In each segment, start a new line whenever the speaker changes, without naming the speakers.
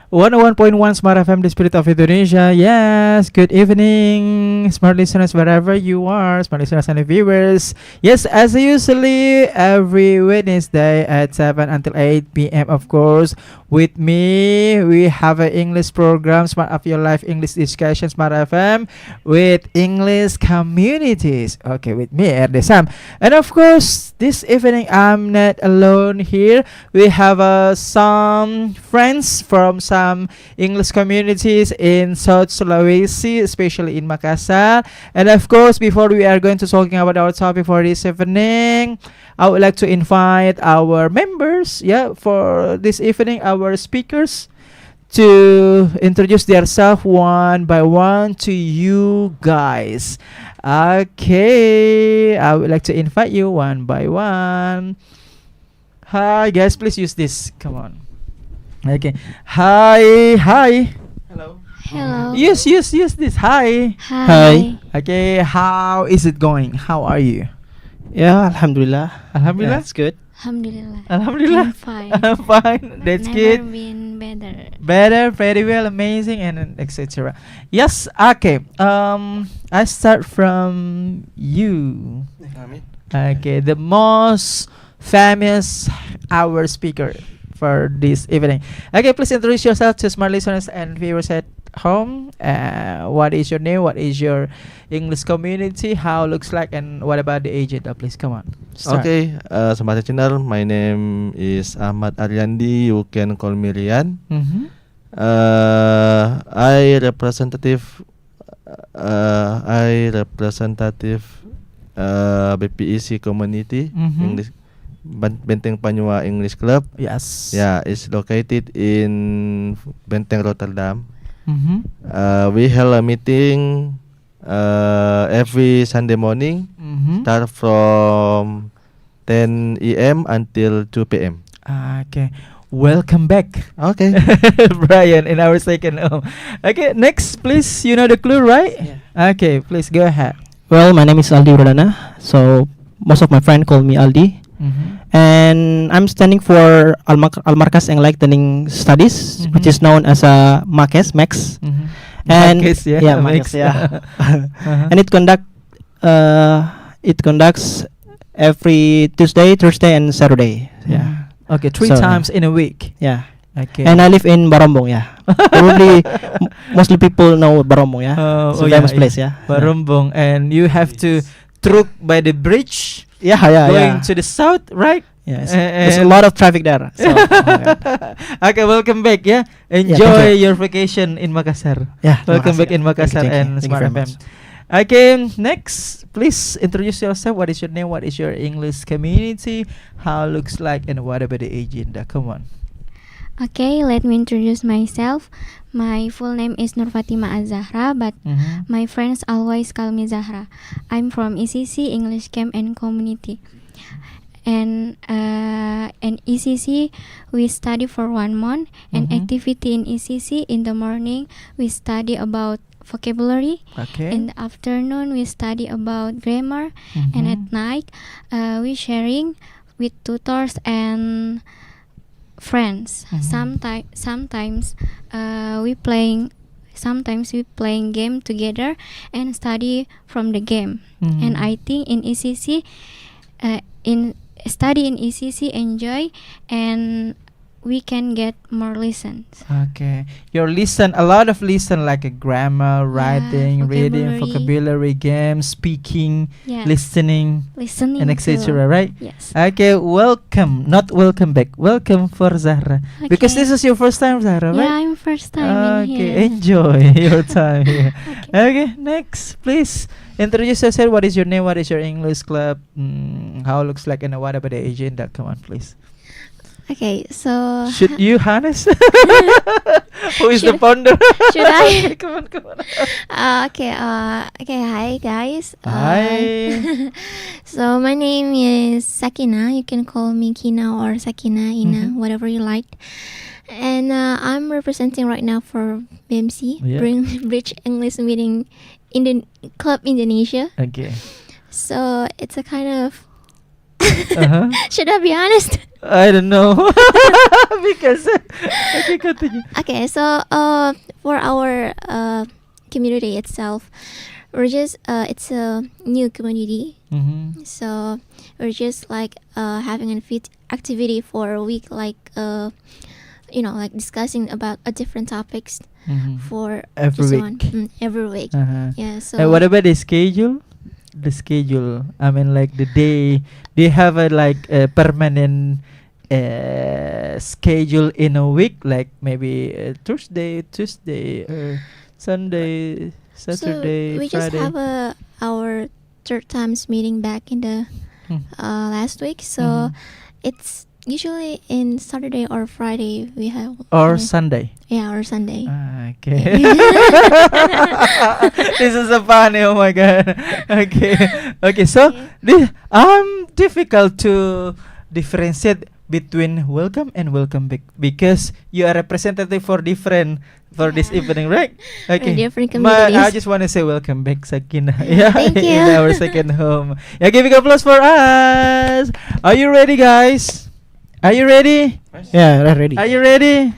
101.1 Smart FM, the spirit of Indonesia. Yes, good evening, smart listeners, wherever you are, smart listeners and viewers. Yes, as usually, every Wednesday at 7 until 8 p.m., of course, with me, we have an English program, Smart of Your Life English Discussion, Smart FM, with English communities. Okay, with me, Erde Sam. And of course, this evening, I'm not alone here. We have some friends from some English communities in South Sulawesi, especially in Makassar. And of course, before we are going to talking about our topic for this evening, I would like to invite our members, for this evening, our speakers, to introduce themselves one by one to you guys. Okay, I would like to invite you one by one. Hi guys, please use this. Come on. Okay. Hi.
Hello.
Hello.
Use this. Hi.
Hi.
Okay, how is it going? How are you?
Yeah, Alhamdulillah.
Alhamdulillah.
That's good.
Alhamdulillah.
Alhamdulillah.
I'm fine.
I'm fine. That's
Never
good.
been better.
Better, very well, amazing, and etc. Yes. Okay. I start from you. Okay, the most famous our speaker for this evening. Okay, please introduce yourself to smart listeners and viewers at home. What is your name? What is your English community? How it looks like, and what about the agenda? Please come on. Start.
Okay, Smart Channel. My name is Ahmad Aryandi. You can call me Rian.
Mm-hmm.
I representative BPEC community
Mm-hmm.
English Benteng Panyua English Club.
Yes.
Yeah, it's located in Benteng Rotterdam.
Mm-hmm.
We held a meeting every Sunday morning,
Mm-hmm.
start from 10 a.m. until 2 p.m.
Okay. Welcome back.
Okay.
Brian, in our second home. Okay, next, please. You know the clue, right?
Yeah.
Okay, please go ahead.
Well, my name is Aldi Rodana. So most of my friends call me Aldi,
Mm-hmm.
and I'm standing for Almarkas Enlightening Studies,
Mhm.
which is known as a Max.
Mm-hmm.
And
Marcus, yeah,
yeah,
Max.
Max, yeah.
Uh-huh.
And it conducts every Tuesday, Thursday, and Saturday. Yeah,
Mhm. Okay, three
So,
times in a week.
yeah.
Okay.
And I live in Barombong. Yeah, probably mostly people know Barombong. Yeah, it's a famous place. Yeah,
Barumbong, and you have to truck by the bridge
yeah,
going to the south, right?
Yeah,
and-
there's a lot of traffic there. So,
Okay, welcome back. Yeah,
thank
enjoy
you.
your vacation in Makassar.
yeah,
Welcome back in Makassar
Thank you,
and
thank you
Smart
very
FM.
much.
Okay, next, please introduce yourself. What is your name? What is your English community? How it looks like, and what about the agenda? Come on.
Okay, let me introduce myself. My full name is Nur Fatima Azahra, but
Mm-hmm.
my friends always call me Zahra. I'm from ECC English Camp and Community. And ECC we study for 1 month, and
Mhm.
activity in ECC in the morning we study about vocabulary.
Okay.
In the afternoon we study about grammar, and
Mhm.
at night we sharing with tutors and friends.
Mhm.
Sometimes we playing game together and study from the game.
Mhm.
And I think in ECC in study in ECC enjoy, and we can get more lessons.
Okay. Your listen, a lot of listen like a grammar, writing, reading, vocabulary, games, speaking,
Yeah,
listening,
listening
and
too.
etc. Right?
Yes.
Okay. Welcome, not welcome back. Welcome for Zahra, because
Okay.
this is your first time, Zahra,
Yeah,
right?
I'm first time in
Okay.
here.
Enjoy your time here.
Okay.
Okay. Next, please introduce yourself. What is your name? What is your English club? How it looks like, and what about the agenda? Come on, please.
Okay, so
Should you harness? Who is the
Should-
founder?
should I?
Come on.
Okay. Hi guys.
Hi.
So my name is Sakina. You can call me Kina or Sakina, Ina,
Mhm.
whatever you like. And I'm representing right now for BMC,
Yeah.
Bridge English Meeting Club Indonesia.
Okay.
So it's a kind of.
Uh-huh.
Should I be honest?
I don't know. Because okay, continue.
Okay, so for our community itself, we're just it's a new community,
Mm-hmm.
so we're just like having an activity for a week, like like discussing about different topics
Mm-hmm.
for
Every
each
week.
one. Every week.
Uh-huh.
Yeah. So
And what about the schedule? The schedule. I mean, like the day. Do you have a like a permanent schedule in a week? Like maybe Thursday, Tuesday, Sunday, Saturday,
so we just
Friday.
have our third times meeting back in the
Hmm.
last week. So
Mhm.
it's usually in Saturday or Friday we have
Or Sunday.
yeah, or Sunday.
Okay. This is so funny. Oh my god. Okay. Okay. So this difficult to differentiate between welcome and welcome back because you are representative for different for this
Yeah.
evening, right? Okay.
different
But I
communities.
just want to say welcome back, Sakina. Yeah,
Thank you.
in our second home. Yeah, giving applause for us. Are you ready, guys? Are you ready?
Yeah, ready.
Are you ready?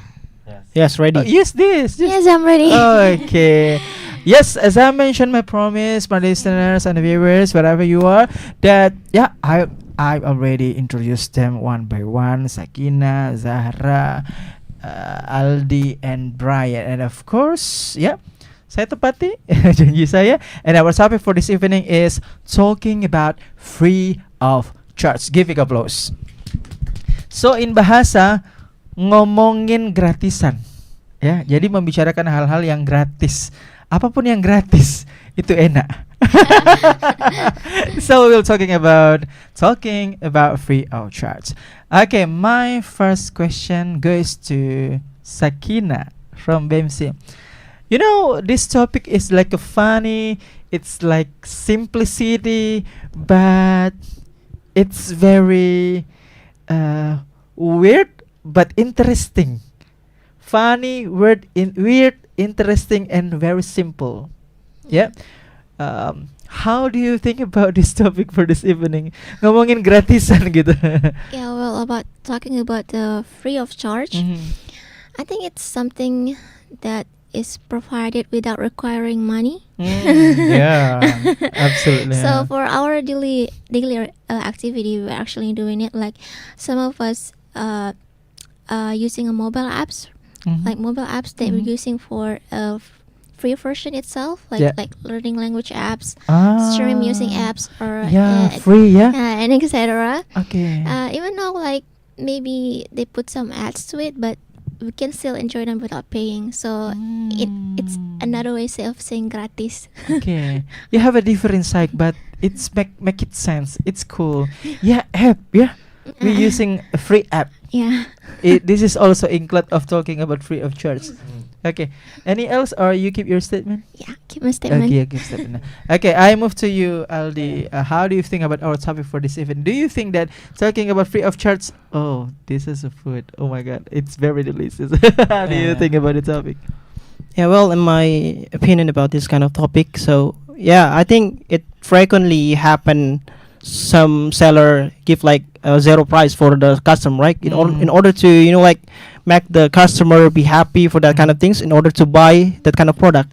Yes, ready.
Use this.
Yes, I'm ready.
Okay. Yes, as I mentioned, my promise, my listeners and viewers, wherever you are, that yeah, I already introduced them one by one. Sakina, Zahra, Aldi, and Brian, and of course, yeah, saya tepati janji saya. And our topic for this evening is talking about free of charge. Giving applause. So in bahasa ngomongin gratisan, ya. Jadi membicarakan hal-hal yang gratis, apapun yang gratis itu enak. So we're talking about free of charge. Okay, my first question goes to Sakina from BMC. You know, this topic is like a funny, it's like simplicity, but it's very weird but interesting. Funny, weird, interesting, and very simple. Yeah. How do you think about this topic for this evening? Ngomongin gratisan gitu.
Yeah, well, about talking about the free of charge,
Mhm.
I think it's something that is provided without requiring money.
Yeah, absolutely.
So for our daily activity, we're actually doing it. Like some of us using a mobile apps,
Mhm.
like mobile apps that we're
Mhm.
using for free version itself, like
Yeah.
like learning language apps,
Ah,
stream music apps, or
yeah, free, yeah.
and etc.
Okay.
Even though like maybe they put some ads to it, but we can still enjoy them without paying. So it's another way of saying gratis.
Okay, you have a different side, but it's make it sense. It's cool. Yeah, app. Yeah, we're using a free app.
Yeah.
This is also include of talking about free of charge. Okay. Any else, or you keep your statement?
Yeah, keep my statement.
Okay, keep statement. Okay, I move to you, Aldi. How do you think about our topic for this event? Do you think that talking about free of charge? Oh, this is a food. Oh my God, it's very delicious. How do you
Yeah.
think about the topic?
Yeah, well, in my opinion about this kind of topic, so yeah, I think it frequently happen. Some seller give like zero price for the customer, right? In order to like make the customer be happy for that kind of things, in order to buy that kind of product.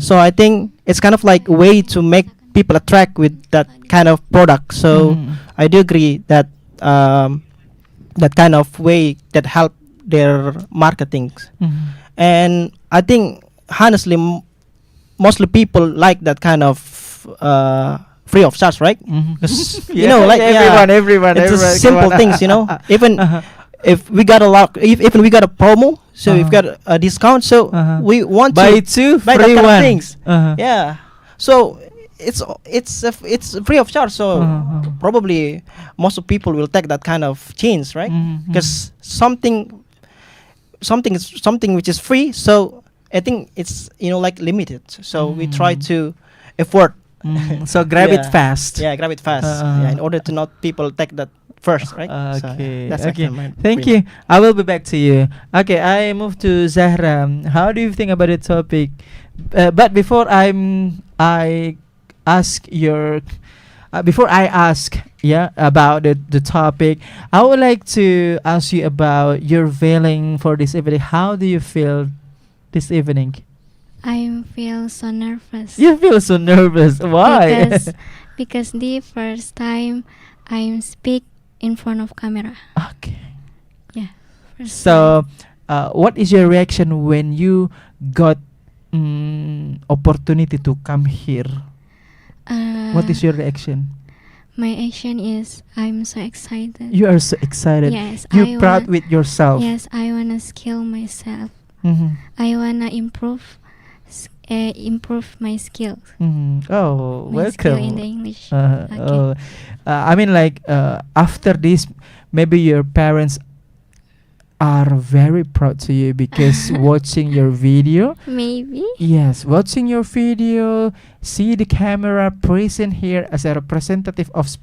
So I think it's kind of like a way to make people attract with that kind of product. So I do agree that that kind of way that help their marketing. And I think honestly, mostly people like that kind of free of charge, right? Because
everyone,
it's just
come
simple
on.
things, even if we got a lot, even we got a promo, so we've got a discount, so we want
buy
to
two,
buy
free
that kind
one.
of things.
Uh-huh.
Yeah, so it's free of charge, so probably most of people will take that kind of change, right? Because something which is free, so I think it's like limited, so we try to afford.
So grab it
Yeah.
fast.
Yeah, grab it fast. Yeah, in order to not people take that first, right? So,
Okay.
that's
Okay.
actually my
Thank
opinion.
you. I will be back to you. Okay, I move to Zahra. How do you think about the topic? But before I ask yeah, about the topic. I would like to ask you about your feeling for this evening. How do you feel this evening?
I feel so nervous.
You feel so nervous. Why?
Because the first time I speak in front of camera.
Okay.
Yeah. First
So, what is your reaction when you got opportunity to come here?
time.
What is your reaction?
My action is I'm so excited.
You are so excited.
Yes,
You proud with yourself.
Yes, I wanna skill myself.
Mhm.
I wanna improve my skills.
Mhm. Oh,
My skill
welcome.
in the English.
Uh,
Okay.
oh, I mean, like after this, maybe your parents are very proud to you because watching your video.
Maybe.
Yes, watching your video, see the camera present here as a representative of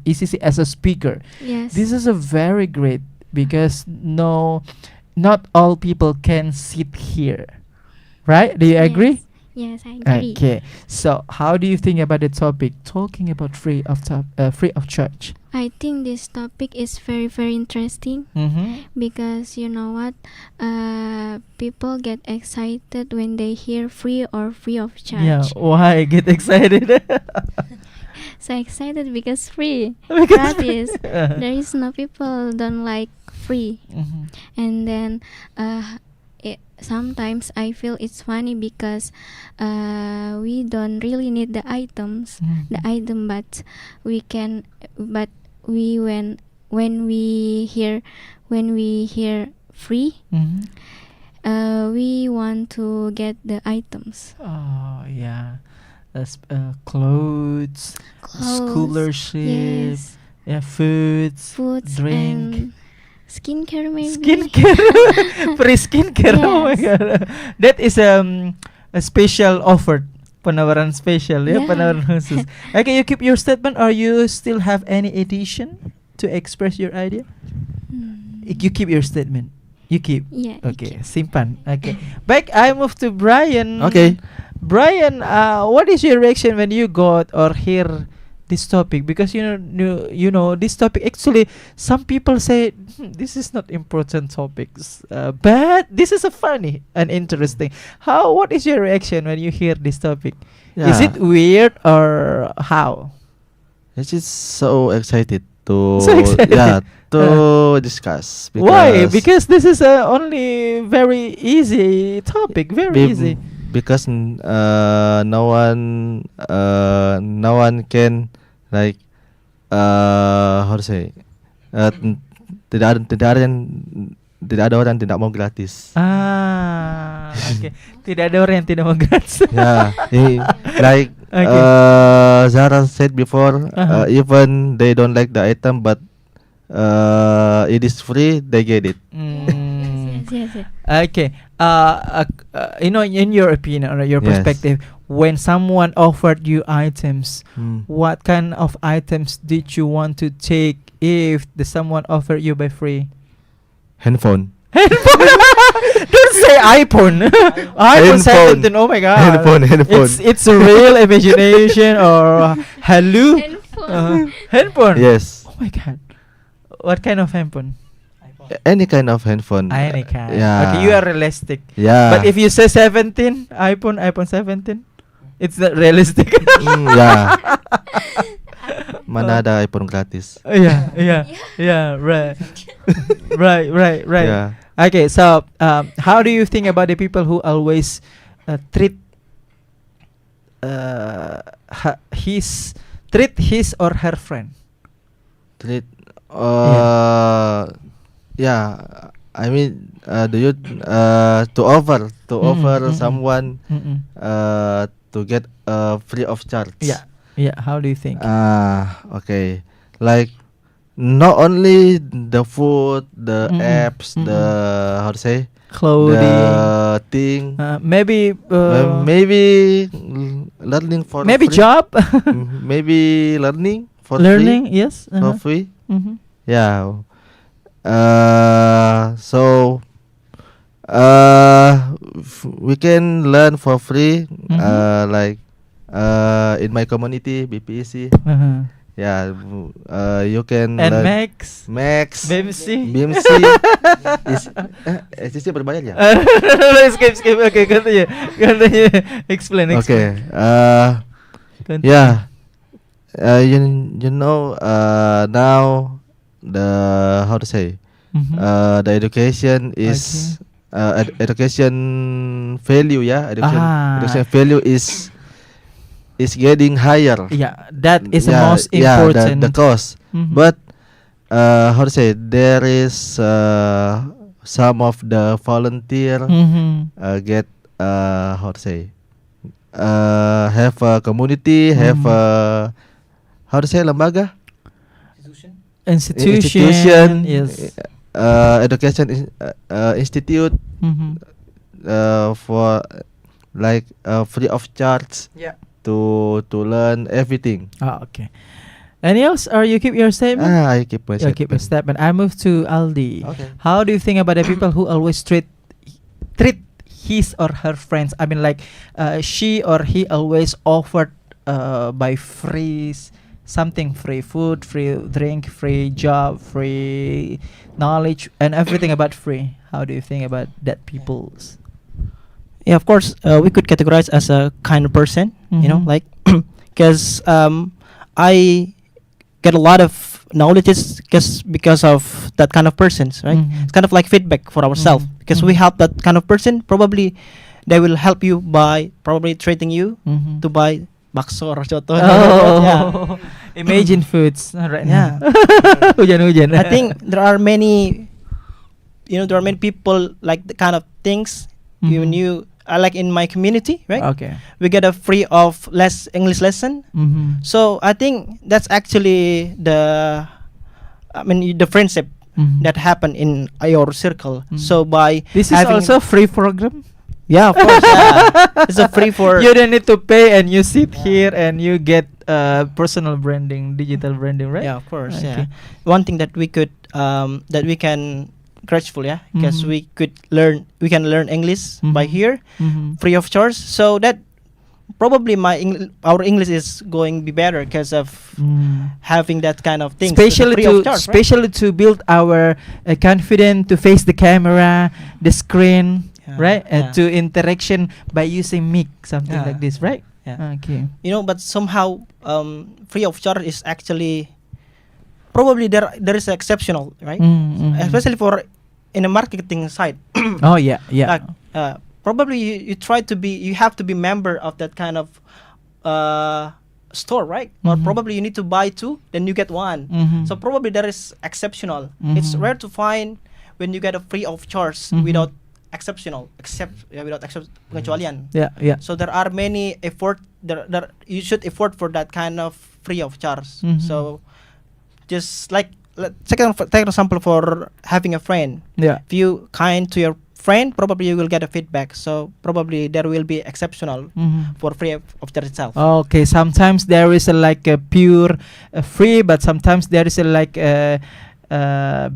ECC as a speaker.
Yes.
This is a very great because not all people can sit here, right? Do you agree?
Yes, I agree.
Okay. So, how do you think about the topic talking about free of charge?
I think this topic is very very interesting
Mm-hmm.
because you know what, people get excited when they hear free or free of charge.
Yeah. Why get excited?
So excited because free,
Because-
gratis. There is no people don't like free,
Mhm.
and then sometimes I feel it's funny because we don't really need the items, the
Mhm.
item, but we can, but we when we hear free,
Mhm.
we want to get the items.
Oh yeah. Clothes, scholarship,
Yes,
yeah, foods,
foods
drink.
and skincare maybe.
Skincare, free skincare. Oh my
Yes.
god, that is a special offer, penawaran special ya,
Yeah.
penawaran khusus. Okay, you keep your statement, or you still have any addition to express your idea? You keep your statement. You keep.
Yeah.
Okay, simpan. Okay, back. I move to Brian.
Okay.
Brian, what is your reaction when you got or hear this topic? Because you know this topic. Actually, some people say this is not important topics, but this is a funny and interesting. What is your reaction when you hear this topic? Is it weird or how?
It's just so excited to
So excited.
yeah to discuss.
Why? Because this is a only very easy topic. Very
be-
easy.
because no one can like how to say tidak ada orang tidak mau gratis.
Okay. Tidak ada orang yang tidak mau gratis.
Yeah, like
Okay.
Zara said before,
Uh-huh.
even they don't like the item, but it is free, they get it.
Yes.
Okay. In your opinion or your
Yes.
perspective, when someone offered you items,
Hmm.
what kind of items did you want to take if the someone offered you by free?
Handphone.
Don't say iPhone. iPhone
Handphone.
17. Oh my god.
Handphone.
It's a real imagination or hello. Handphone.
Yes.
Oh my god. What kind of handphone?
Any kind of handphone.
Any kind.
Yeah.
Okay, you are realistic.
Yeah.
But if you say 17, iPhone 17, it's not realistic.
Yeah. Mana ada iPhone gratis?
Yeah, right. right.
Yeah.
Okay, so how do you think about the people who always treat his or her friend?
Treat. Yeah. I mean, do you to offer someone to get free of charge?
Yeah. How do you think?
Okay. Like not only the food, the apps, the how to say,
Clothing.
the thing,
Maybe.
maybe learning for
Maybe
free.
job.
Maybe learning for
Learning.
free.
Yes.
For free.
Mhm.
Yeah. So we can learn for free.
Mhm.
Like in my community BPEC.
Uh-huh.
Yeah, you can
And
learn
Max,
Max,
BMC.
BMC. Is SCC berbayar ya?
Skip. Okay, continue. Explain.
Okay.
Continue.
Yeah. You know now the how to say
Mhm.
the education is education value, yeah, education value is getting higher.
Yeah, that is the
Yeah,
most
yeah,
important.
the cost.
Mhm.
But how to say, there is some of the volunteer
Mhm.
get how to say have a community, have
Mhm.
a how to say lembaga,
Institution. Yes.
education institute
Mhm.
for like free of charge
Yeah.
to learn everything.
Oh, okay. Any else? Or you keep your statement?
I keep my
You keep your statement. I move to Aldi.
Okay.
How do you think about the people who always treat his or her friends? I mean, like, she or he always offered by something, free food, free drink, free job, free knowledge, and everything about free. How do you think about that people's?
Yeah, of course, we could categorize as a kind of person, you know,
Mhm.
like, because I get a lot of knowledge because of that kind of persons, right?
Mhm.
It's kind of like feedback for ourselves
Mhm.
because we
Mhm.
help that kind of person. Probably they will help you by probably treating you
Mhm.
to buy bakso or coto.
Oh, imagine foods right
Yeah.
now. Hujan-hujan.
I think there are many, there are many people like the kind of things even
Mhm.
you like in my community, right?
Okay.
We get a free of less English lesson.
Mhm.
So I think that's actually the friendship
Mhm.
that happen in your circle.
Mhm.
So by
This is
having,
also free program.
yeah, of course, yeah. It's a free for
You don't need to pay, and you sit here and you get personal branding, digital branding, right?
yeah, of course,
Okay.
yeah. One thing that we could that we can grateful, yeah, because
Mhm.
we can learn English by
Mhm.
here
Mhm.
free of charge. So that probably our English is going to be better because of
Mm.
having that kind of thing.
Especially to build our confidence to face the camera, the screen,
Yeah,
right?
yeah.
To interaction by using mic, something
Yeah,
like this, right?
Yeah.
Okay.
But somehow free of charge is actually probably there is exceptional, right? Especially for in a marketing side.
Oh yeah, yeah.
Like probably you have to be member of that kind of store, right? Or
Mhm.
probably you need to buy two, then you get one.
Mhm.
So probably there is exceptional. It's
Mhm.
rare to find when you get a free of charge
Mhm.
without pengecualian.
Yeah, yeah.
So there are many effort there you should effort for that kind of free of charge.
Mhm.
So just like take an example for having a friend.
Yeah.
If you kind to your friend, probably you will get a feedback. So probably there will be exceptional
Mhm.
for free of charge itself.
Okay, sometimes there is like a pure free, but sometimes there is like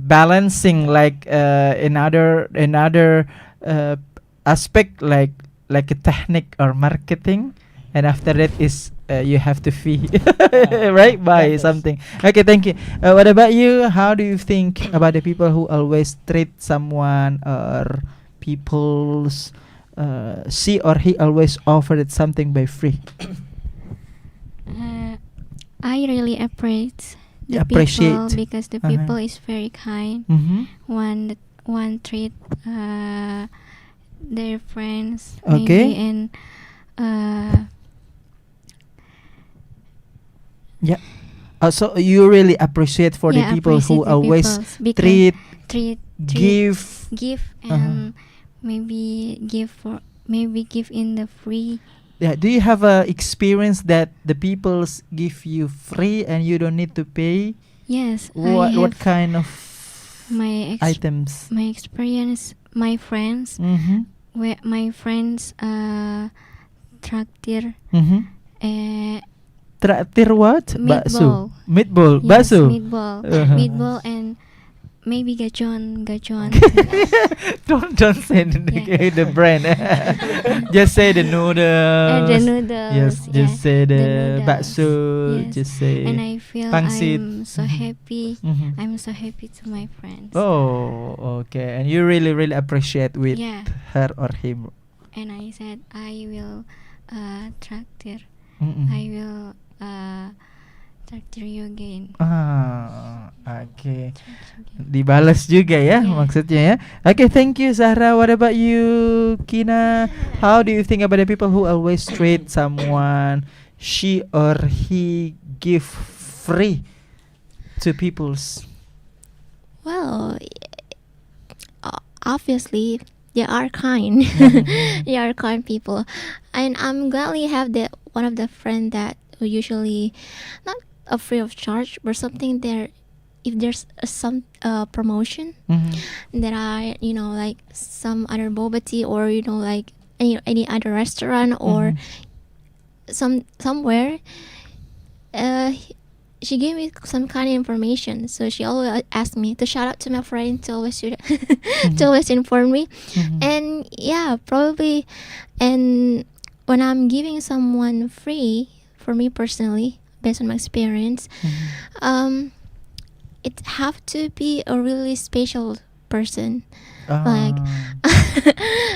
balancing, like another aspect, like a technique or marketing, and after that is you have to fee, right? Buy
Yes.
something. Okay, thank you. What about you? How do you think about the people who always treat someone or people's she or he always offered something by free?
I really appreciate the
Appreciate.
people because the
Uh-huh.
people is very kind.
Mm-hmm.
One treat their friends,
Okay.
maybe, and
Yeah. So you really appreciate for the
yeah,
people who
appreciate the
always
peoples because
treat,
treat
give.
give
Uh-huh.
and maybe give in the free.
Yeah. Do you have a experience that the people's give you free and you don't need to pay?
Yes,
What
I have
kind of
my
items?
my experience. My friends,
Mm-hmm.
where my friends traktir
Mm-hmm.
meatball.
Bakso. Meatball.
Yes,
Bakso.
meatball.
Uh-huh.
Meatball and maybe Gajon.
Don't say the brand. Just say the noodles.
The noodles.
Yes, just
yeah,
say the
noodles.
bakso.
Yes.
Just say.
And I feel
pangsit.
I'm so happy.
Mhm.
I'm so happy to my friends.
Oh, okay. And you really appreciate with
Yeah.
her or him.
And I said I will traktir.
Mm-mm.
I will traktir you again.
Oke. Dibalas juga ya
Yeah.
maksudnya ya. Okay, thank you Zahra. What about you, Kina? How do you think about the people who always treat someone she or he give free to people's?
Well, obviously they are kind. They are kind people, and I'm gladly have the one of the friend that who usually not free of charge or something there. If there's some promotion
Mhm.
that I like some other boba tea or like any other restaurant or somewhere, she gave me some kind of information. So she always asked me to shout out to my friend to always to always inform me. And yeah, probably. And when I'm giving someone free, for me personally, based on my experience, it have to be a really special person. Like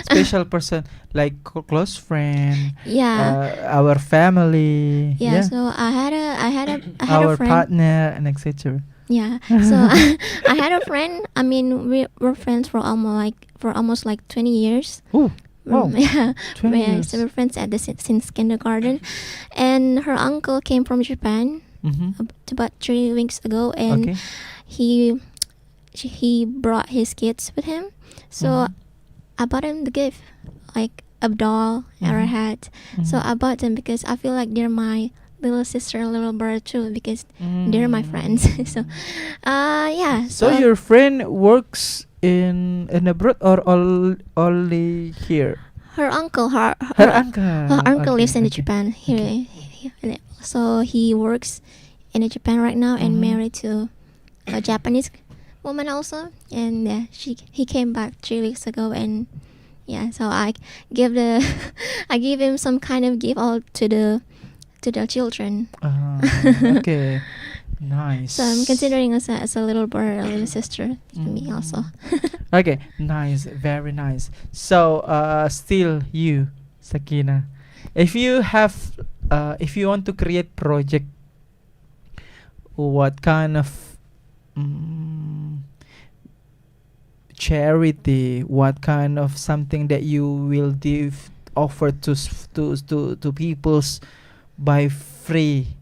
special person like close friend,
yeah,
our family,
yeah. So I had a
our
friend.
partner and etc.
Yeah. So I had a friend. I mean, we were friends for almost like 20 years.
Oh, wow.
Yeah.
20
Yeah,
years.
so we're friends since kindergarten, and her uncle came from Japan about 3 weeks ago, and
Okay.
he brought his kids with him. So I bought him the gift, like a doll or a hat. So I bought them because I feel like they're my little sister and little brother too, because they're my friends. So yeah.
So your friend works in abroad or only here?
her uncle
Her uncle.
her uncle
Okay,
lives in
okay.
Japan here. So he works in Japan right now and married to a Japanese woman also. And he came back 3 weeks ago, and yeah, so I give him some kind of gift all to the children.
Okay, nice.
So I'm considering us as a little brother, a little sister to me also.
Okay, nice, very nice. So, still you, Sakina, if you want to create project, what kind of charity, what kind of something that you will offer to people's by free?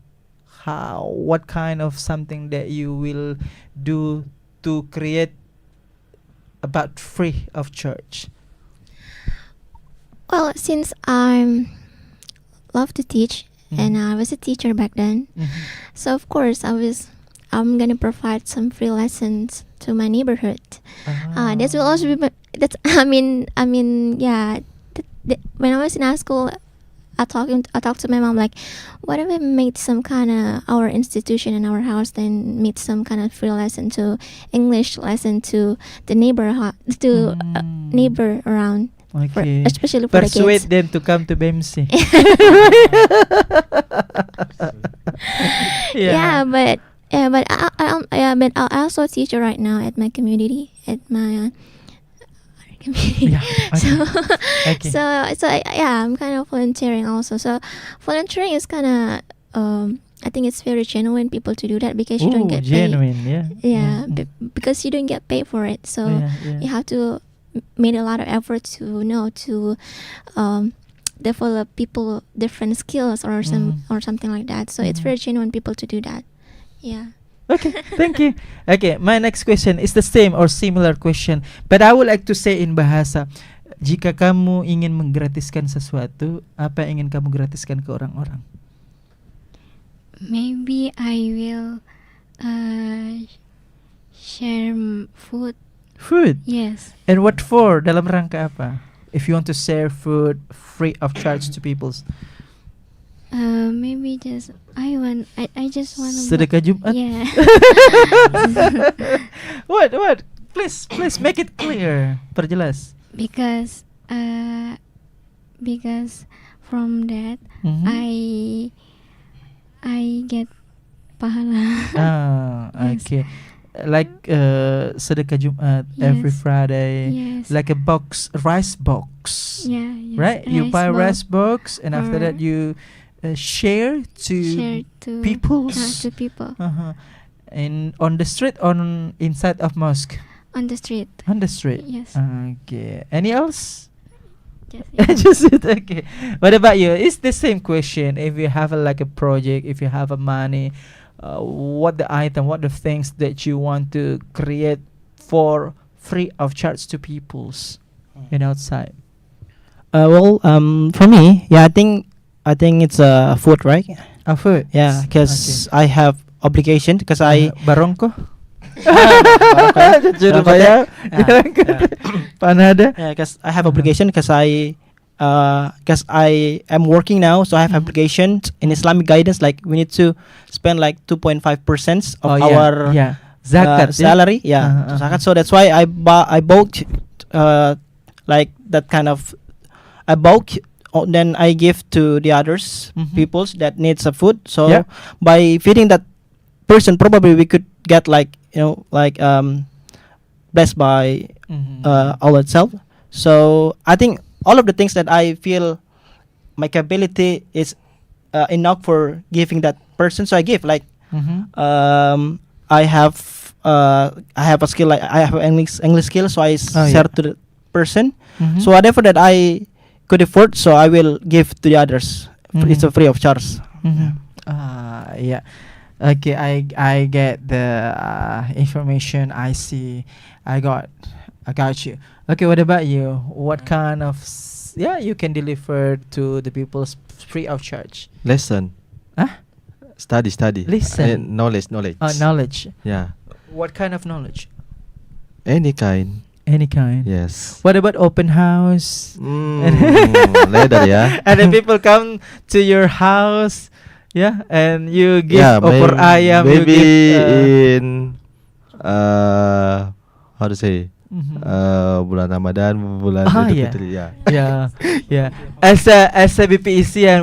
What kind of something that you will do to create about free of charge?
Well, since I love to teach, and I was a teacher back then, so of course I'm gonna provide some free lessons to my neighborhood. This will also be I mean yeah. When I was in high school, I talked to my mom like, what if we made some kind of our institution in our house, then made some kind of free lesson to English lesson to the neighbor around,
Okay.
especially for the
Persuade
kids.
them to come to BMC.
Yeah, but I also teach right now at my community, at my community.
Yeah, okay.
So yeah, I'm kind of volunteering also. So volunteering is kind of I think it's very genuine people to do that, because you don't get
genuine, yeah.
paid. Yeah, because you don't get paid for it. So you have to make a lot of effort to develop people different skills or something like that. So it's very genuine people to do that. Yeah.
Okay, thank you. Okay, my next question is the same or similar question, but I would like to say in bahasa. Jika kamu ingin menggratiskan sesuatu, apa yang ingin kamu gratiskan ke orang-orang?
Maybe I will share food.
Food.
Yes.
And what for? Dalam rangka apa? If you want to share food free of charge to people.
Maybe just I just want to.
Sedekah Jumat.
Yeah.
What? Please make it clear. Perjelas.
because from that
Mhm.
I get pahala.
Ah,
Yes.
okay. Like sedekah Jumat every
Yes.
Friday.
Yes.
Like a rice box.
Yeah. Yes.
Right? You buy rice box and after
or
that you share to
share to
peoples.
to people
Uh-huh. And on the street, on inside of mosque,
on the street.
on the street.
Yes.
Okay. Any else?
Just, yeah.
Just it. Okay. What about you? It's the same question. If you have like a project, if you have a money, what the item, what the things that you want to create for free of charge to peoples in outside.
For me, yeah, I think it's food, right?
Food.
Yeah, because I have obligation because I
barongko.
Barongko.
Jujur
Barongko
bayar.
yeah.
Panada.
Because I have obligation because I am working now, so I have obligation in Islamic guidance. Like we need to spend like 2.5% of our
zakat
salary. Yeah, zakat. So that's why I bought like that kind of then I give to the others
Mhm.
peoples that needs a food. So
Yeah.
by feeding that person, probably we could get like blessed by Allah itself. So I think all of the things that I feel my capability is enough for giving that person, so I give. Like I have a skill, like I have English skill, so I share to the person. So whatever that I could afford, so I will give to the others. It's a free of charge.
Yeah. Okay, I get the information. I see. I got you. Okay, what about you? What kind of you can deliver to the people free of charge?
Lesson.
Huh?
Study.
Listen.
Knowledge.
Knowledge.
Yeah.
What kind of knowledge?
Any kind.
Any kind.
Yes.
What about open house?
Later, yeah.
And then people come to your house, and you give opor
maybe,
ayam.
maybe
you give,
in how to say bulan Ramadan, bulan Idul Fitri,
yeah. As a BPEC, and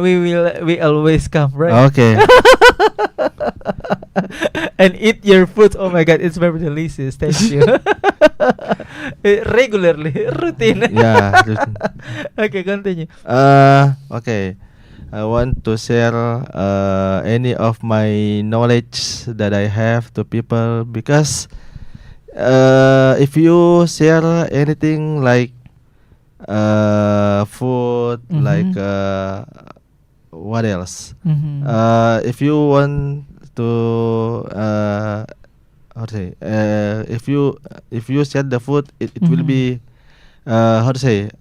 we always come, right?
Okay.
And eat your food. Oh my God, it's very delicious. Thank you. Regularly, routine.
Yeah.
Okay, continue.
Okay. I want to share any of my knowledge that I have to people, because if you share anything like food, like what else? If you want to how to say, if you share the food, it will be how to say,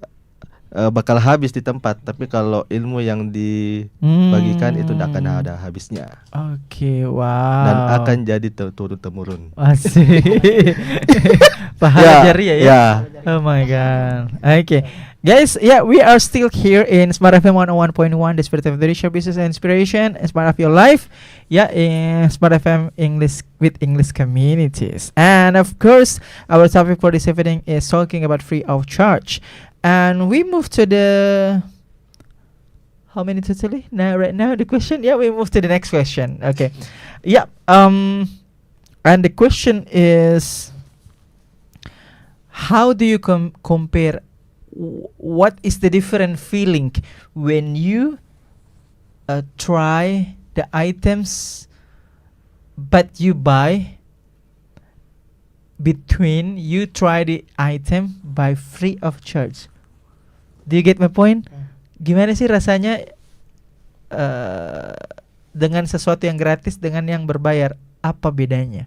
bakal habis di tempat, tapi kalau ilmu yang dibagikan itu tidak akan ada habisnya.
Okay, wow.
Dan akan jadi turun temurun.
Asik. Pahala jariah ya.
Yeah.
Oh my God. Okay, guys, we are still here in Smart FM 101.1, the spirit of Indonesia, business and inspiration, Smart of your life. In Smart FM English with English communities. And of course, our topic for this evening is talking about free of charge. And we move to the how many totally? Right now the question. We move to the next question. Okay. And the question is, how do you compare? What is the different feeling when you try the items but you buy, between you try the item by free of charge? Do you get my point? Gimana sih rasanya dengan sesuatu yang gratis dengan yang berbayar? Apa bedanya?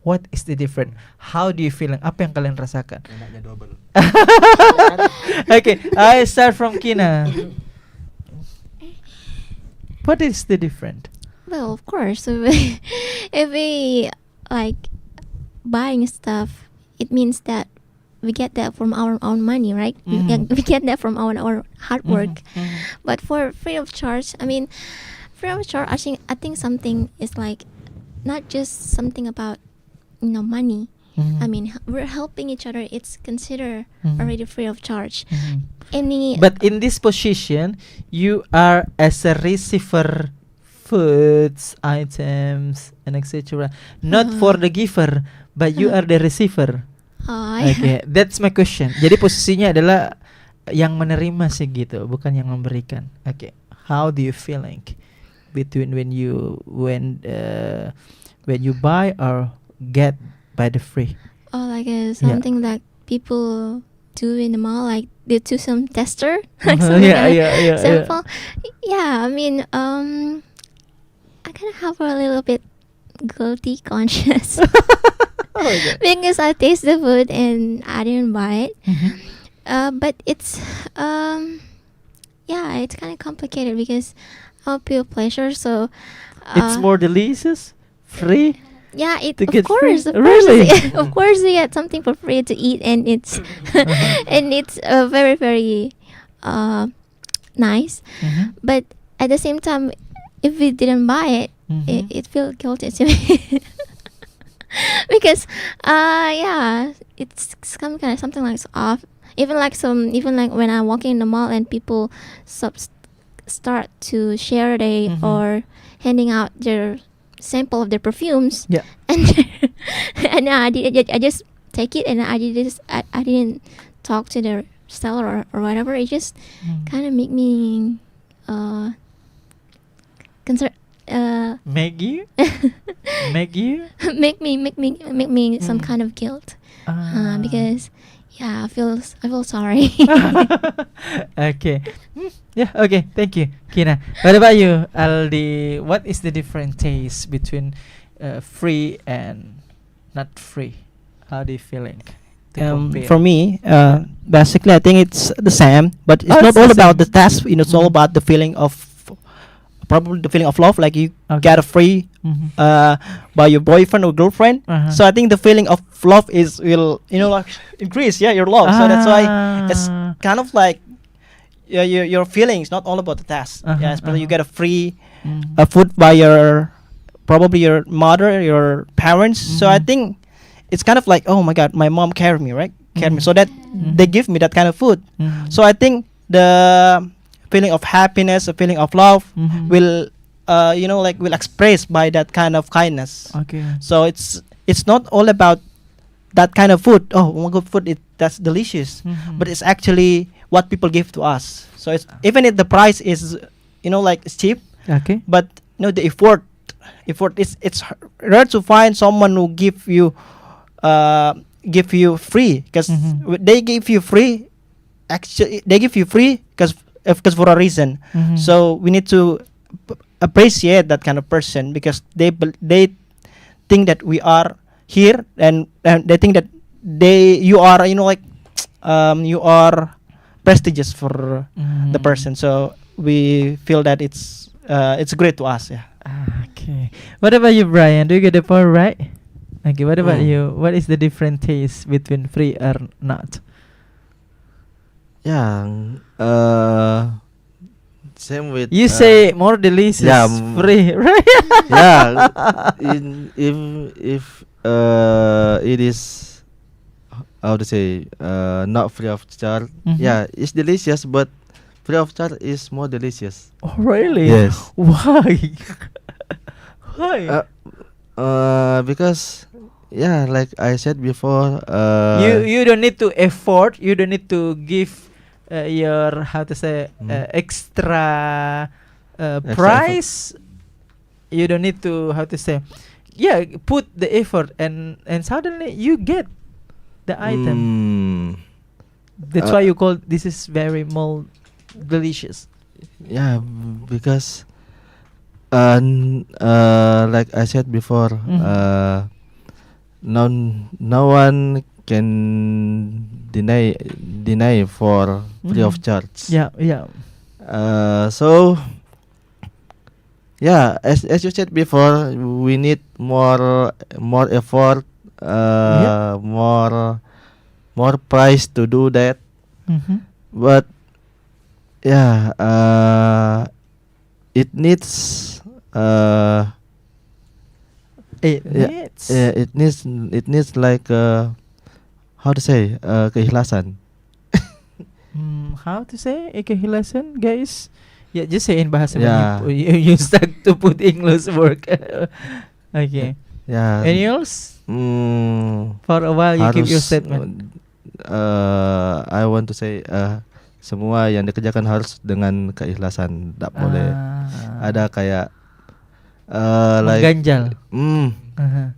What is the difference? How do you feel? Apa yang kalian rasakan?
Enaknya double.
Okay, I start from Kina. What is the difference?
Well, of course, if we like buying stuff, it means that we get that from our own money, right? We get that from our hard work. But for free of charge, I mean, free of charge, I think something is like not just something about money. I mean, we're helping each other. It's considered already free of charge. Any
But in this position, you are as a receiver foods, items, and etc. Not for the giver, but you are the receiver. Okay, that's my question. Jadi posisinya adalah yang menerima sih gitu, bukan yang memberikan. Okay, how do you feeling between when you buy or get by the free?
like something that people do in the mall, like they do some tester, like something
yeah.
simple. Yeah, I mean, I kind of have a little bit guilty conscious because I taste the food and I didn't buy it. But it's it's kind of complicated because of pure pleasure. So
It's more delicious, free.
yeah,
to get free?
of course,
Really?
of course, you get something for free to eat, and it's and it's very very nice. But at the same time, if we didn't buy it, it feels guilty to me because it's some kind of something like off. Even like when I'm walking in the mall and people start to share or handing out their sample of their perfumes.
Yeah.
And I just take it and I didn't talk to the seller or whatever. It just kind of make me
Make you?
make me some kind of guilt because I feel sorry.
Okay. Yeah, okay. Thank you, Kina. What about you, Aldi? What is the different taste between free and not free? How do you feeling? to compare?
For me, basically, I think it's the same, but it's
Oh,
not
it's
all
the
about
same.
the task. It's all about the feeling of, probably the feeling of love. Like you
Okay.
get a free
Mhm.
by your boyfriend or girlfriend.
Uh-huh.
So I think the feeling of love will like increase. Yeah, your love. So that's why it's
Ah.
kind of like your feelings, not all about the task.
Uh-huh,
Yeah, especially you
uh-huh.
get a free
Mm.
food by your probably your mother, your parents. So I
Mhm.
think it's kind of like, oh my god, my mom carried me, right? Carried me.
Mhm.
So that
Mhm.
they give me that kind of food.
Mhm.
So I think the feeling of happiness, a feeling of love
Mhm.
will will express by that kind of kindness.
Okay.
So it's not all about that kind of food. Oh, one good food, that's delicious.
Mhm.
But it's actually what people give to us. So it's even if the price is it's cheap,
Okay.
but the effort it's rare to find someone who give you free, because
Mhm.
they give you free. Actually, they give you free because for a reason.
Mhm.
So we need to appreciate that kind of person, because they think that we are here, and they think that you are you are prestigious for the
Mhm.
person. So we feel that it's great to us. Yeah.
Okay. What about you, Brian? Do you get the point right? Okay. What about
Mm.
you? What is the different taste between free or not?
Yeah, same with
You say more delicious,
yeah,
free, right?
yeah. If it is, how to say, not free of charge.
Mhm.
Yeah, it's delicious, but free of charge is more delicious.
Oh, really?
Yes.
Why? Why?
Because yeah, like I said before,
you don't need to effort. You don't need to give your, how to say, extra
Extra
price. You don't need to, how to say, put the effort, and suddenly you get the item. That's why you call this is very more delicious.
yeah, because like I said before,
Mhm.
no one can deny for free of
Mhm.
charge.
Yeah, yeah.
So yeah, as you said before, we need more effort,
Yep.
more more price to do that.
Mm-hmm.
But yeah, it needs
It
yeah,
needs.
it needs like how to say keikhlasan.
How to say kehilasan, guys? Yeah, just say in bahasa
Yeah.
Melayu. You stuck to put English word. Okay.
Ya.
Any else? For a while you keep your statement.
I want to say semua yang dikerjakan harus dengan keikhlasan. Tak boleh ada kayak like
mengganjal. Uh-huh.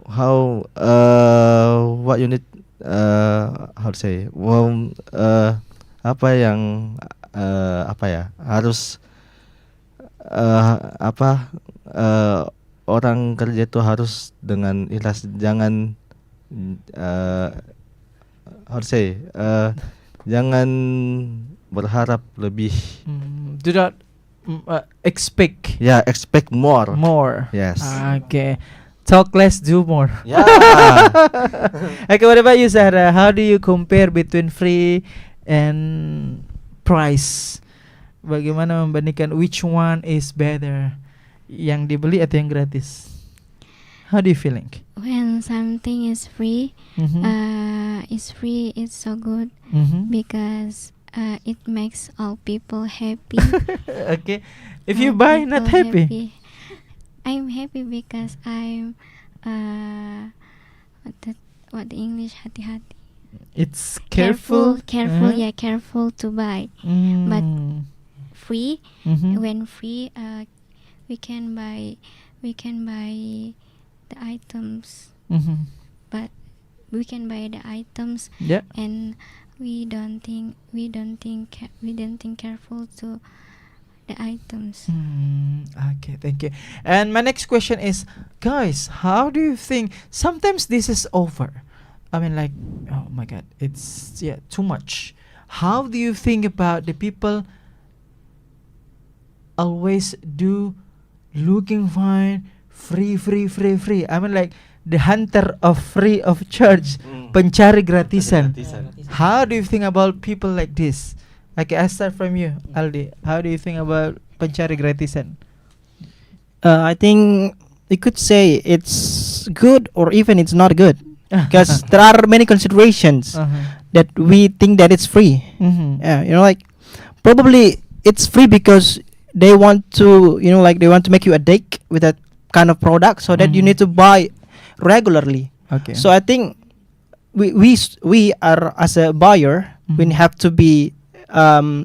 How what you need how to say apa yang apa ya harus orang kerja itu harus dengan ikhlas, jangan how to say jangan berharap lebih.
Do not expect.
Yeah, expect more.
More.
Yes.
Okay. Talk less, do more.
Yeah.
Okay, what about you, Zahra? How do you compare between free and price? Bagaimana membandingkan which one is better? Yang dibeli atau yang gratis? How do you feeling?
When something is free, it's free. It's so good because it makes all people happy.
Okay. If you buy, not happy.
I'm happy because I'm what the English hati-hati.
It's careful.
Careful, yeah, careful to buy. But free, when free, we can buy the items. But we can buy the items,
Yeah.
and we don't think careful to the items.
Okay, thank you. And my next question is, guys, how do you think sometimes this is over? I mean, like, oh my God, it's too much. How do you think about the people always do looking fine, free? I mean, like the hunter of free of charge, pencari gratisan. How do you think about people like this? Okay, I start from you, Aldi. How do you think about pencari gratisan?
I think you could say it's good or even it's not good because there are many considerations that we think that it's free. Yeah, like probably it's free because they want to, like they want to make you addict with that kind of product, so that you need to buy regularly.
Okay.
So I think we are as a buyer, we have to be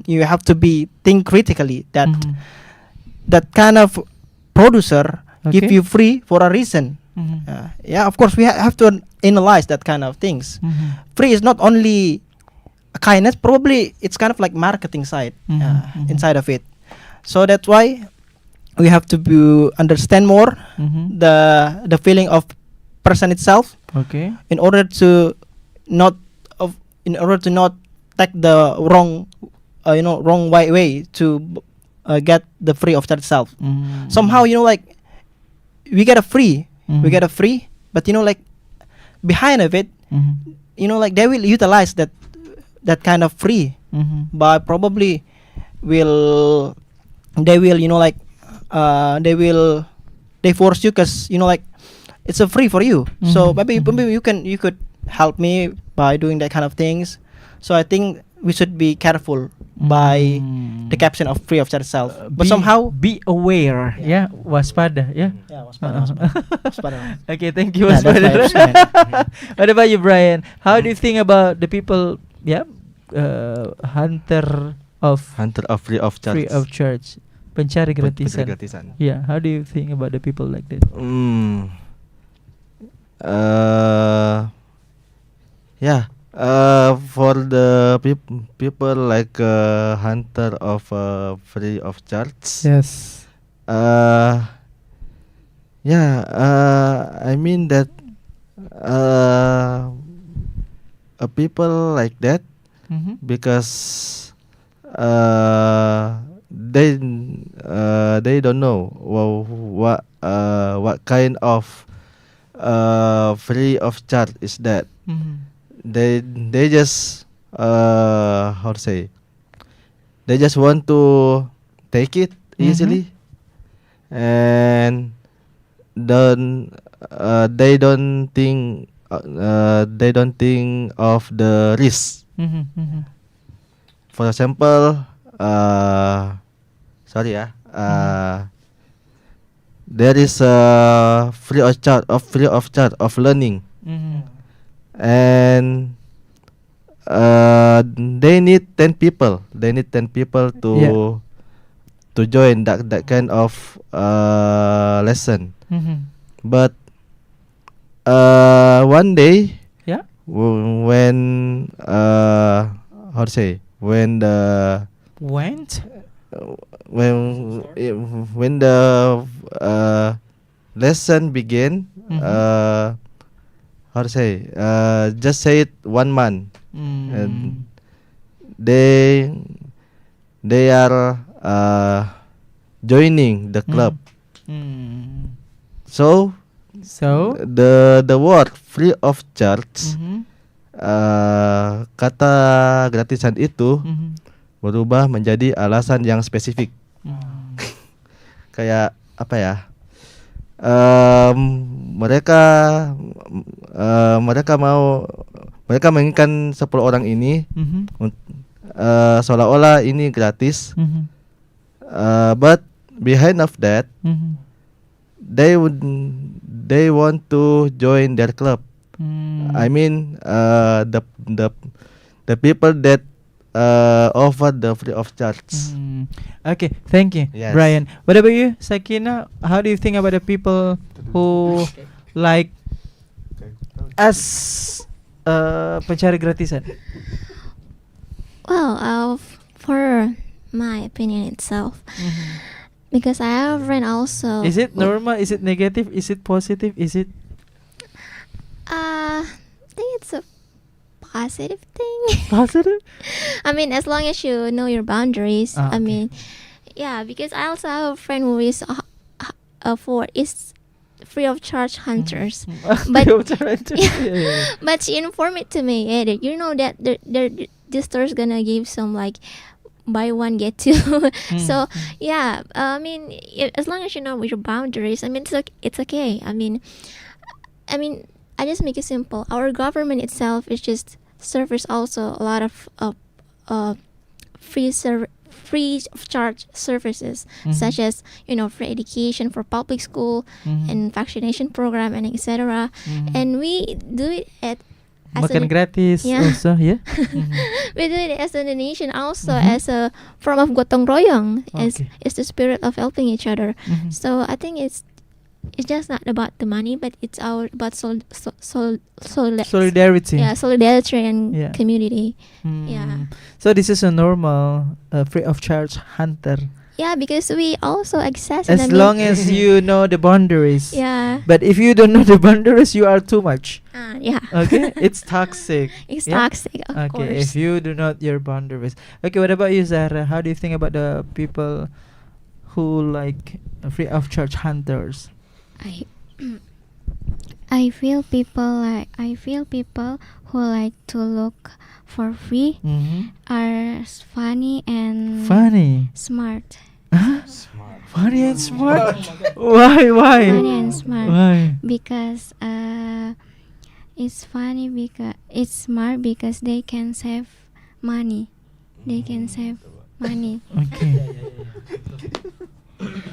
you have to be think critically that that kind of producer give you free for a reason. Yeah, of course we have to analyze that kind of things. Free is not only a kindness, probably it's kind of like marketing side inside of it. So that's why we have to understand more the feeling of person itself.
Okay.
In order to not take the wrong wrong way to get the free of that itself. Somehow like we get a free, but like behind of it, like they will utilize that kind of free, but probably they force you because like it's a free for you. So maybe you could help me by doing that kind of things. So I think we should be careful by the caption of free of charge itself. But somehow
be aware. Yeah, waspada. Yeah.
waspada.
Okay, thank you,
Yeah, that's
waspada.
my opinion.
What about you, Brian? How do you think about the people? Yeah, hunter of
free of charge.
Free of charge, pencari gratisan.
gratisan.
Yeah, how do you think about the people like that?
Yeah. For the people like hunter of free of charge.
Yes.
Yeah. I mean that people like that because they don't know what kind of free of charge is that they just how to say, they just want to take it easily, and don't they don't think of the risk. For example, sorry ya, there is a free of charge of learning, and they need 10 people. They need 10 people to join that kind of lesson. But one day, when how to say, when the when the lesson begin, how to say, just say it 1 month, and they are joining the club. So the word free of charge, kata gratisan itu berubah menjadi alasan yang spesifik. Kayak apa ya? Mereka menginginkan 10 orang ini seolah-olah ini gratis. But behind of that, they want to join their club. I mean, the people that offer the free of charge.
Okay, thank you,
Yes.
Brian. What about you, Sakina? How do you think about the people who like as pencari gratisan?
Well, for my opinion itself, because I have a friend also.
Is it normal? Is it negative? Is it positive? Is it
I think it's a positive thing.
positive?
I mean, as long as you know your boundaries.
Ah,
I
okay.
mean, yeah, because I also have a friend who is free of charge hunters. But- But she informed it to me, that you know that this store's gonna give some like buy one get two. So yeah, I mean, as long as you know your boundaries, I mean, it's okay. I mean, I just make it simple. Our government itself is just serves also a lot of free of charge services, such as free education for public school and vaccination program and etc. And we do it as
makan
a,
gratis
Yeah.
also, yeah.
we do it as a donation also, as a form of gotong royong.
Okay.
It's the spirit of helping each other.
Mhm.
So I think it's just not about the money, but it's about
Solidarity.
yeah, solidarity and
Yeah.
community.
Mm.
Yeah.
So this is a normal free of charge hunter,
Yeah, because we also access.
as long as you know the boundaries.
Yeah.
But if you don't know the boundaries, you are too much.
Yeah.
Okay, it's toxic.
It's
Yeah.
toxic, of
Okay, if
course.
you do not your boundaries. Okay, what about you, Zara? How do you think about the people who like free of charge hunters?
I feel people who like to look for free are funny and
Funny.
smart.
Funny and smart. Why?
Funny and smart.
Why?
Because it's funny because it's smart because they can save money. They can save money.
Okay.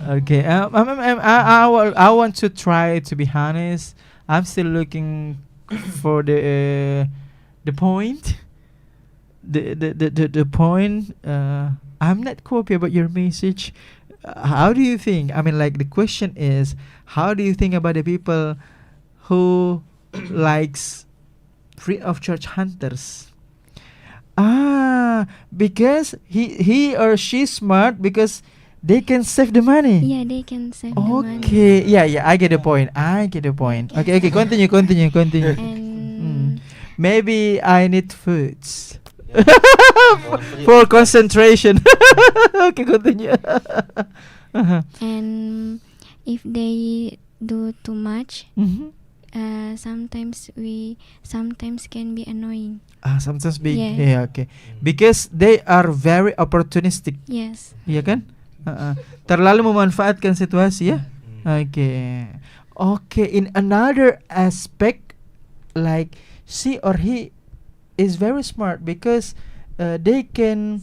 Okay. I want to try to be honest. I'm still looking for the point. The point. I'm not copy about your message. How do you think? I mean, like the question is, how do you think about the people who likes free of charge hunters? Because he or she smart because they can save the money.
Yeah, they can save the money.
Okay, yeah, I get the point. Okay, continue.
And
Maybe I need foods for concentration. Okay, continue.
and if they do too much,
Mhm.
sometimes can be annoying.
Sometimes be
Yes.
yeah, okay. Because they are very opportunistic,
Yes.
iya kan? Terlalu memanfaatkan situasi ya. Okay. Okay, in another aspect, like she or he is very smart because they can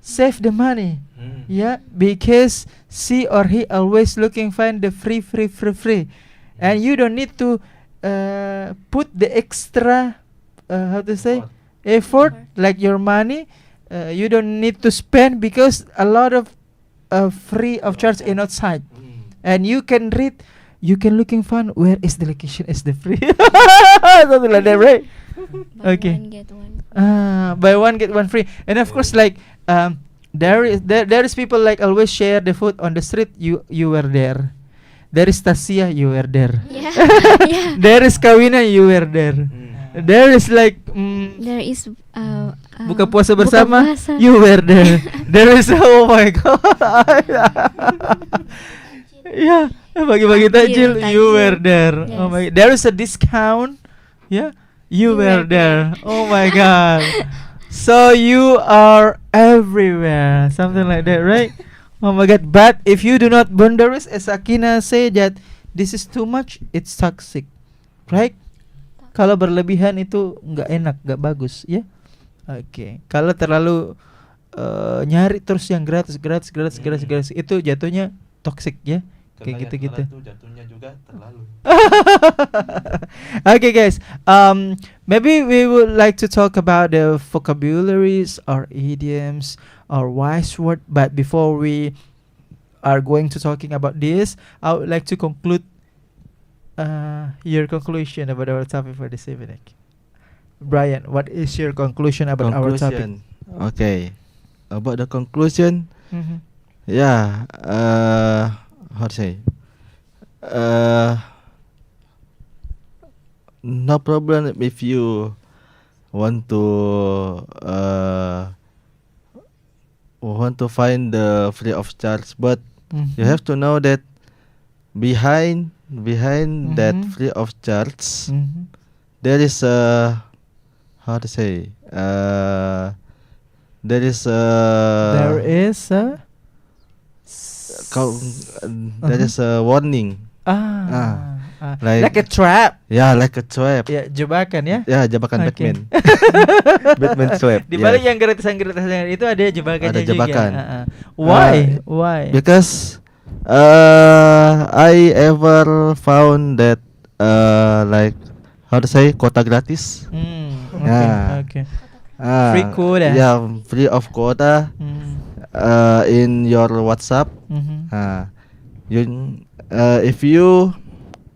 save the money. Yeah, because she or he always looking find the free, and you don't need to put the extra how to say effort like your money. You don't need to spend because a lot of free of charge in outside, and you can read. You can looking fun. Where is the location? Is the free? Something like that, right?
Buy
Okay.
one get one.
Buy one get one free, and of course, like there is people like always share the food on the street. You were there. There is Tasia, you were there.
Yeah. Yeah.
There is Kawina, you were there. There is like
There is
buka puasa
buka
bersama,
puasa.
you were there. There is oh my god. Yeah, bagi-bagi takjil,
Takjil,
you
takjil.
were there. Oh
Yes.
my, there is a discount. Yeah, you were there. Oh my god. So you are everywhere, something like that, right? Oh my god. But if you do not boundaries, as Akina say that this is too much, it's toxic, right? Kalau berlebihan itu nggak enak, nggak bagus, ya. Oke. Kalau terlalu nyari terus yang gratis, itu jatuhnya toxic, ya. Kayak gitu-gitu.
Jatuhnya juga terlalu.
Okay, guys. Maybe we would like to talk about the vocabularies or idioms or wise word. But before we are going to talking about this, I would like to conclude your conclusion about our topic for this evening. Brian, what is your conclusion about our topic?
Okay. About the conclusion,
Mhm.
yeah. How to say? No problem if you want to find the free of charge, but you have to know that behind that
Mhm.
free of charge,
Mhm.
there is a how to say? There is a
There is a
there is a warning.
like a trap.
Yeah, like a trap.
Ya, jebakan ya.
Ya, jebakan
Oke.
Batman. Batman trap.
Di balik
yes.
yang gratisan itu ada jebakannya
Ada jebakan.
juga. Why?
Because I ever found that like how to say quota gratis.
Okay.
Ah,
Free quota.
Yeah, free of quota in your WhatsApp.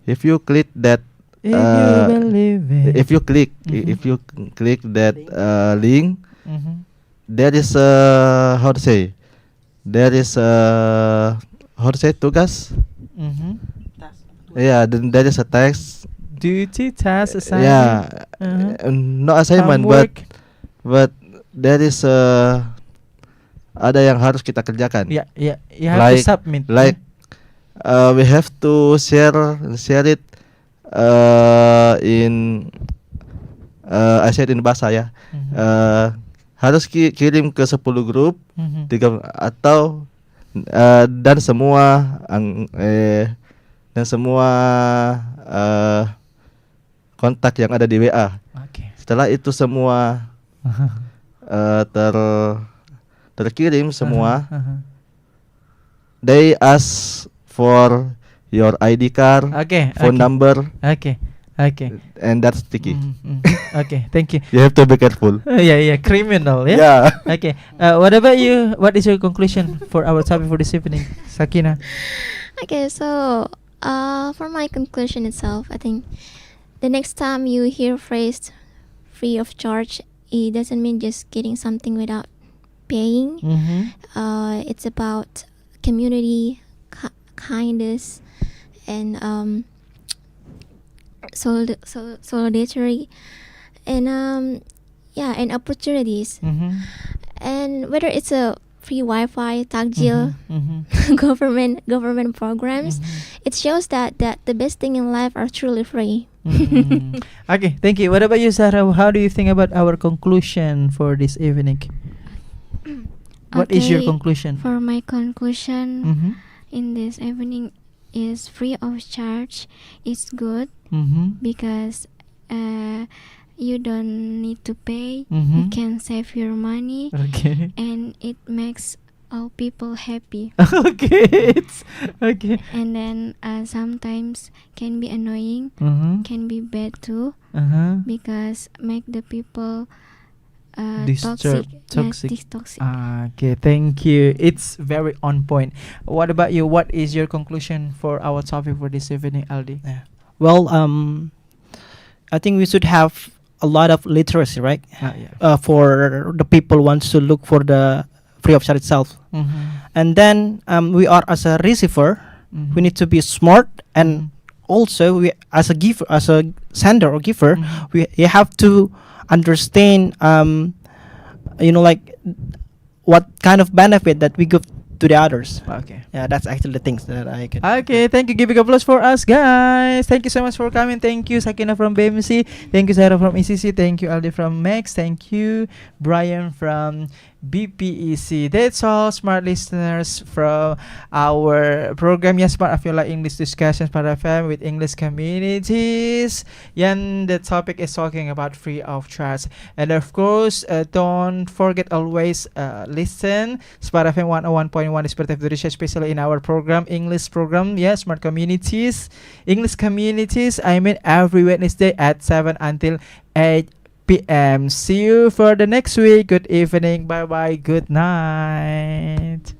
If you click that
If you believe it.
if you click that link, there is a how to say tugas. Yeah, then there is a text.
Duty, task, assignment.
Yeah, no assignment,
Homework.
but there is ada yang harus kita kerjakan.
Yeah. You have to submit.
Like we have to share it in I said in bahasa ya. Harus kirim ke 10 grup, 3 atau dan semua kontak yang ada di WA.
Okay.
Setelah itu semua terkirim semua, they ask for your ID card,
Okay.
phone number,
Okay.
and that's sticky.
Okay, thank you.
You have to be careful.
Yeah, criminal, yeah.
Yeah.
Okay. What about you? What is your conclusion for our topic for this evening, Sakina?
Okay, so for my conclusion itself, I think the next time you hear phrase free of charge, it doesn't mean just getting something without paying. It's about community, kindness, and solidarity, and and opportunities. And whether it's a free Wi-Fi, takjil, government programs. It shows that the best thing in life are truly free.
Okay, thank you. What about you, Sarah? How do you think about our conclusion for this evening? What is your
Okay,
conclusion?
For my conclusion
Mm-hmm.
in this evening is free of charge. It's good
Mm-hmm.
because you don't need to pay.
Mm-hmm.
You can save your money,
Okay.
and it makes all people happy.
Okay. It's okay.
And then sometimes can be annoying,
Mm-hmm.
can be bad too,
Uh-huh.
because make the people
Disturb-
toxic.
toxic.
Yes, toxic.
Okay, thank you. It's very on point. What about you? What is your conclusion for our topic for this evening, Aldi?
Well, I think we should have a lot of literacy, right?
Yeah.
For the people wants to look for the free of charge itself.
Mm-hmm.
And then we are as a receiver,
Mm-hmm.
we need to be smart, and also we as a giver, as a sender or giver,
Mhm.
you have to understand, like what kind of benefit that we give to the others.
Okay.
Yeah, that's actually the things that I could.
Okay, thank you. Give a applause for us, guys. Thank you so much for coming. Thank you, Sakina from BMC. Thank you, Sarah from ECC. Thank you, Aldi from Max. Thank you, Brian from BPEC. That's all, smart listeners, from our program. Yes, Smart Aviola English Discussion Smart FM with English communities. And the topic is talking about free of charge. And of course, don't forget always listen Smart FM 101.1 Spirit of Indonesia, especially in our program, English program. Yes, Smart Communities, English Communities. I mean, every Wednesday at 7 until 8 p.m. See you for the next week. Good evening. Bye bye. Good night.